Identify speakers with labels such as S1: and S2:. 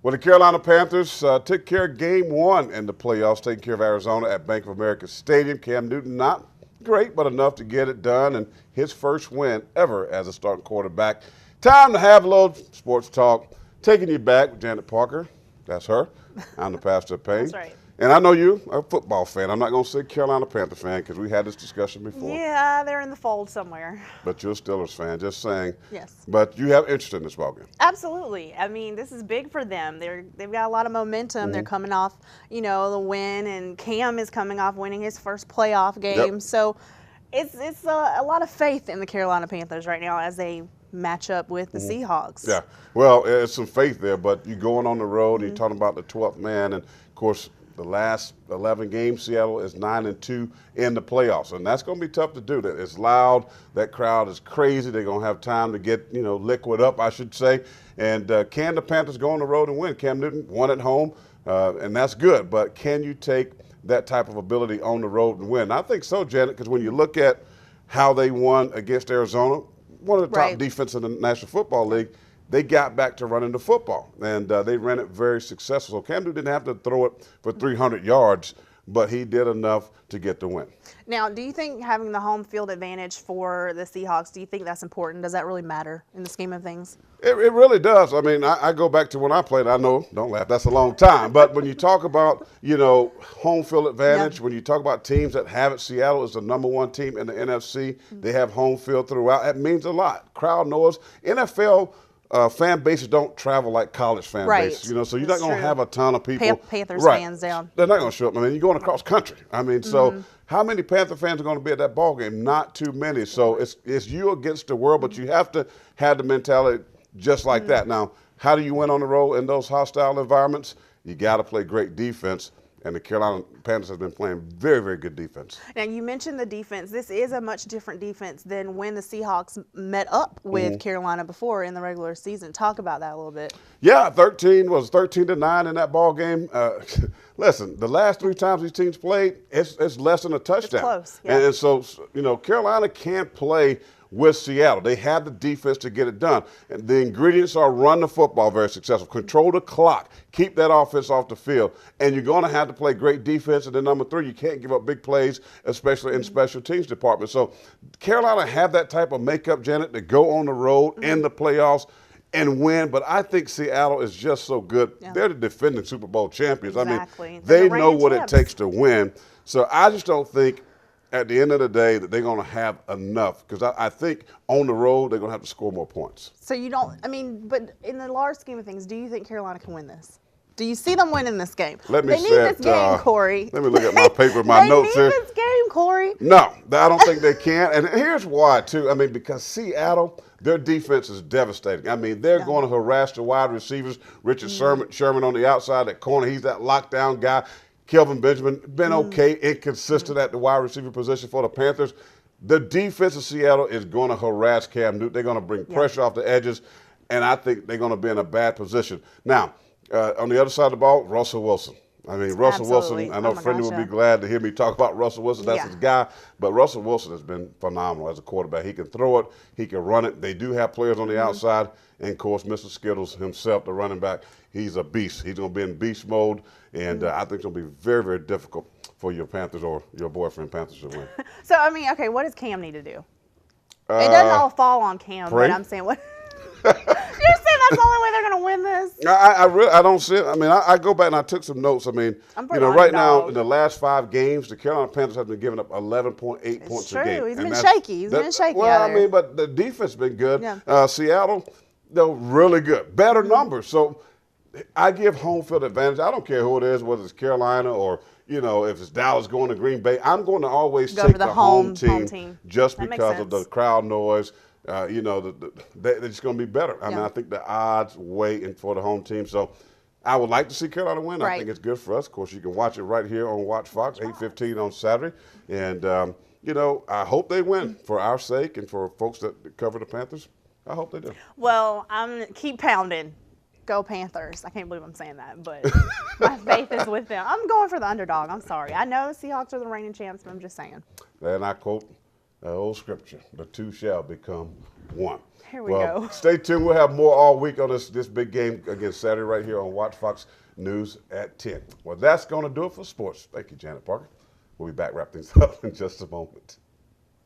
S1: Well, the Carolina Panthers took care of game one in the playoffs, taking care of Arizona at Bank of America Stadium. Cam Newton, not great, but enough to get it done, and his first win ever as a starting quarterback. Time to have a little sports talk. Taking you back with Janet Parker. That's her. I'm the pastor of Payne.
S2: That's right.
S1: And I know you are a football fan. I'm not going to say Carolina Panther fan because we had this discussion before.
S2: Yeah, they're in the fold somewhere.
S1: But you're a Steelers fan, just saying.
S2: Yes.
S1: But you have interest in this ballgame.
S2: Absolutely. I mean, this is big for them. They've got a lot of momentum. They're coming off, the win, and Cam is coming off winning his first playoff game.
S1: Yep.
S2: So it's a lot of faith in the Carolina Panthers right now as they match up with the Seahawks.
S1: Yeah. Well, it's some faith there, but you're going on the road and you're talking about the 12th man, and of course, the last 11 games, Seattle is 9-2 in the playoffs, and that's going to be tough to do. That it's loud, that crowd is crazy. They're going to have time to get liquid up, I should say. And can the Panthers go on the road and win? Cam Newton won at home, and that's good. But can you take that type of ability on the road and win? I think so, Janet, because when you look at how they won against Arizona, one of the top defenses in the National Football League, they got back to running the football, and they ran it very successful. So Cam Newton didn't have to throw it for 300 yards, but he did enough to get the win.
S2: Now, do you think having the home field advantage for the Seahawks, do you think that's important? Does that really matter in the scheme of things?
S1: It really does. I mean, I go back to when I played. I know, don't laugh, that's a long time. But when you talk about, home field advantage, when you talk about teams that have it, Seattle is the #1 team in the NFC. They have home field throughout. That means a lot. Crowd noise. NFL fan bases don't travel like college fan bases, so you're not going to have a ton of people.
S2: Panthers fans down.
S1: They're not going to show up. I mean, you're going across country. I mean, so how many Panther fans are going to be at that ball game? Not too many. So it's you against the world, but you have to have the mentality just like that. Now, how do you win on the road in those hostile environments? You got to play great defense. And the Carolina Panthers have been playing very, very good defense.
S2: Now, you mentioned the defense. This is a much different defense than when the Seahawks met up with Carolina before in the regular season. Talk about that a little bit.
S1: Yeah, 13-9 in that ball game. Listen, the last 3 times these teams played, it's less than a touchdown.
S2: It's close. Yeah.
S1: And so, Carolina can't play with Seattle. They have the defense to get it done. And the ingredients are run the football very successful, control the clock, keep that offense off the field, and you're going to have to play great defense. And then number 3, you can't give up big plays, especially in special teams department. So Carolina have that type of makeup, Janet, to go on the road in the playoffs and win. But I think Seattle is just so good. Yeah. They're the defending Super Bowl champions.
S2: Exactly.
S1: I mean, they know what it takes to win. So I just don't think at the end of the day that they're going to have enough, because I think on the road they're going to have to score more points.
S2: So but in the large scheme of things, do you think Carolina can win this? Do you see them winning this game?
S1: They need
S2: this game, Corey.
S1: Let me look at my paper, my notes here.
S2: They need this game, Corey.
S1: No, I don't think they can. And here's why, too. I mean, because Seattle, their defense is devastating. I mean, they're going to harass the wide receivers. Richard Sherman on the outside, that corner, he's that lockdown guy. Kelvin Benjamin, been okay, inconsistent at the wide receiver position for the Panthers. The defense of Seattle is going to harass Cam Newton. They're going to bring pressure off the edges, and I think they're going to be in a bad position. Now, on the other side of the ball, Russell Wilson. I mean, Russell Wilson, I know Freddie will be glad to hear me talk about Russell Wilson. That's his guy. But Russell Wilson has been phenomenal as a quarterback. He can throw it. He can run it. They do have players on the outside. And, of course, Mr. Skittles himself, the running back, he's a beast. He's going to be in beast mode. And I think it's going to be very, very difficult for your Panthers or your boyfriend Panthers to win.
S2: So, I mean, okay, what does Cam need to do? It doesn't all fall on Cam,
S1: pray.
S2: But I'm saying what? You're saying that's the only way they're going to win this?
S1: I don't see it. I mean, I go back and I took some notes. I mean, right now in the last 5 games, the Carolina Panthers have been giving up 11.8 points a game.
S2: He's been shaky. He's been shaky.
S1: Well, I mean, but the defense has been good. Yeah. Seattle, they're really good. Better numbers. So I give home field advantage. I don't care who it is, whether it's Carolina or, if it's Dallas going to Green Bay. I'm going to always take the home team just because of the crowd noise. They're just going to be better. I mean, I think the odds weigh in for the home team. So I would like to see Carolina win. I think it's good for us. Of course, you can watch it right here on WACH Fox, 8:15 on Saturday. And, I hope they win for our sake and for folks that cover the Panthers. I hope they do.
S2: Well, I'm keep pounding. Go Panthers. I can't believe I'm saying that, but my faith is with them. I'm going for the underdog. I'm sorry. I know the Seahawks are the reigning champs, but I'm just saying.
S1: And I quote the old scripture, the 2 shall become 1.
S2: Here we go.
S1: Stay tuned. We'll have more all week on this big game against Saturday right here on Watch Fox News at 10. Well, that's going to do it for sports. Thank you, Janet Parker. We'll be back, wrap things up in just a moment.